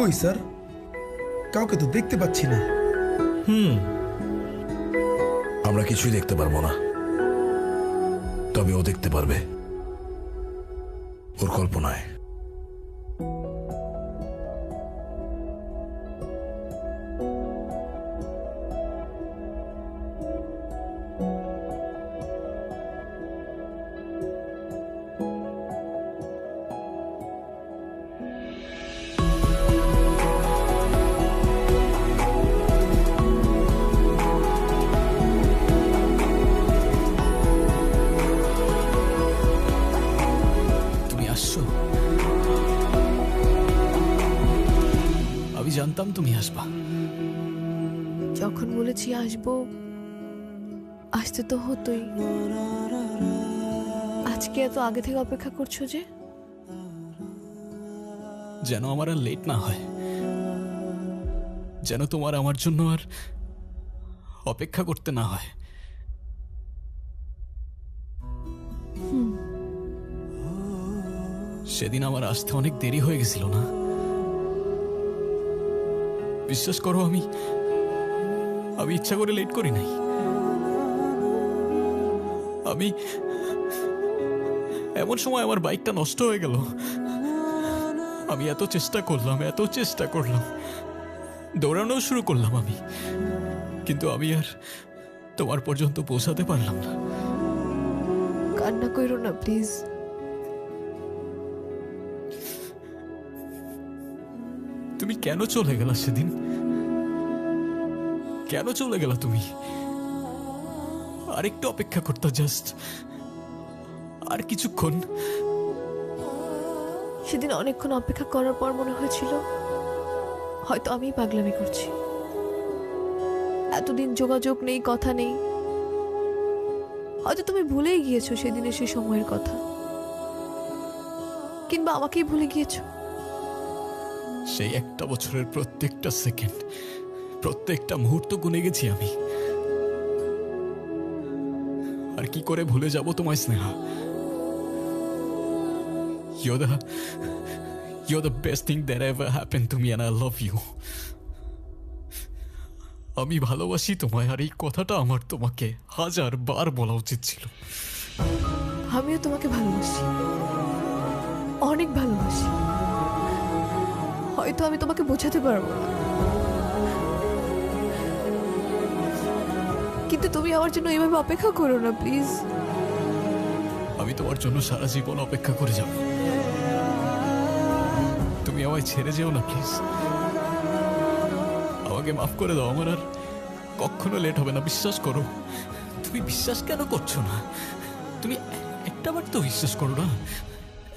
কই স্যার? কাউকে তো দেখতে পাচ্ছি না। আমরা কিছুই দেখতে পারবো না, তবে ও দেখতে পারবে ওর কল্পনায়। আমি জানতাম তুমি আসবা। যখন বলেছি আসবো, আসতে তো হতোই। আজকে এত আগে থেকে অপেক্ষা করছো যে? যেন আমার আর লেট না হয়, যেন তোমার আমার জন্য আর অপেক্ষা করতে না হয়। সেদিন আমার আসতে অনেক দেরি হয়ে গেছিল না? বিশ্বাস করো, আমি ইচ্ছা করে লেট করি নাই। আমি এমন সময় আমার বাইকটা নষ্ট হয়ে গেল। আমি এত চেষ্টা করলাম, দৌড়ানো শুরু করলাম আমি, কিন্তু আমি আর তোমার পর্যন্ত পৌঁছাতে পারলাম না। কান্না করো না প্লিজ। তুমি কেন চলে গেলা সেদিন? কেন চলে গেলা তুমি? আরেকটু অপেক্ষা করতে, জাস্ট আর কিছুক্ষণ। সেদিন অনেকক্ষণ অপেক্ষা করার পর মনে হয়েছিল হয়তো আমি পাগলামি করছি। এতদিন যোগাযোগ নেই, কথা নেই, হয়তো তুমি ভুলেই গিয়েছো সেদিনের সেই সময়ের কথা, কিংবা আমাকেই ভুলে গিয়েছো। সেই একটা বছরের প্রত্যেকটা সেকেন্ড, প্রত্যেকটা মুহূর্ত গুনে গেছি আমি। আর কি করে ভুলে যাব তোমায় Sneha? You're the best thing that ever happened to me and I love you. আমি ভালোবাসি তোমায়, আর এই কথাটা আমার তোমাকে 1000 বার বলা উচিত ছিল। আমিও তোমাকে ভালোবাসি, অনেক ভালোবাসি। হয়তো আমি তোমাকে বোঝাতে পারবো না, কিন্তু তুমি আমার জন্য এইভাবে অপেক্ষা করো না প্লিজ। আমি তোমার জন্য সারা জীবন অপেক্ষা করে যাব। তুমি আমায় ছেড়ে যেও না প্লিজ। আমাকে মাফ করে দাও, আমার আর কখনো লেট হবে না, বিশ্বাস করো। তুমি বিশ্বাস কেন করছো না? তুমি একটাবার তো বিশ্বাস করো না,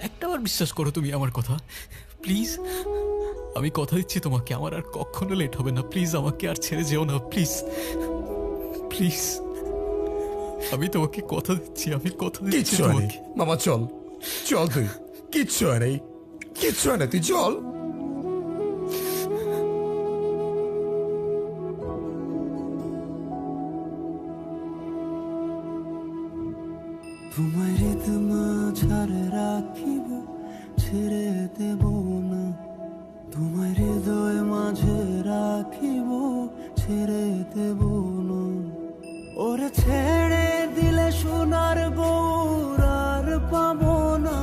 একটাবার বিশ্বাস করো তুমি আমার কথা প্লিজ। আমি কথা দিচ্ছি তোমাকে, আমার আর কখনো লেট হবে না। প্লিজ আমাকে আর ছেড়ে যেও না, প্লিজ প্লিজ। আমি তোমাকে কথা দিচ্ছি, আমি কথা দিচ্ছি কিচ্ছু হয় নাই তোমাকে। মামা, চল চল, তুই কিচ্ছু হয় নাই, কিচ্ছু হয় না, তুই চল। তোমার রিদমা ছাড়ে রাখিব, ছেড়ে দেব না। তোমার হৃদয় মাঝে রাখিব, ছেড়ে দেব না। ওরে ছেড়ে দিলে সোনার গৌর আর পাবো না।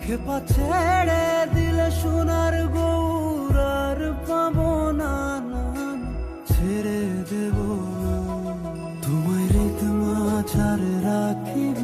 খেপা ছেড়ে দিলে সোনার গৌর আর পাবো না, না, না, ছেড়ে দেব না। তোমার রিদমা ছাড়ে রাখিব,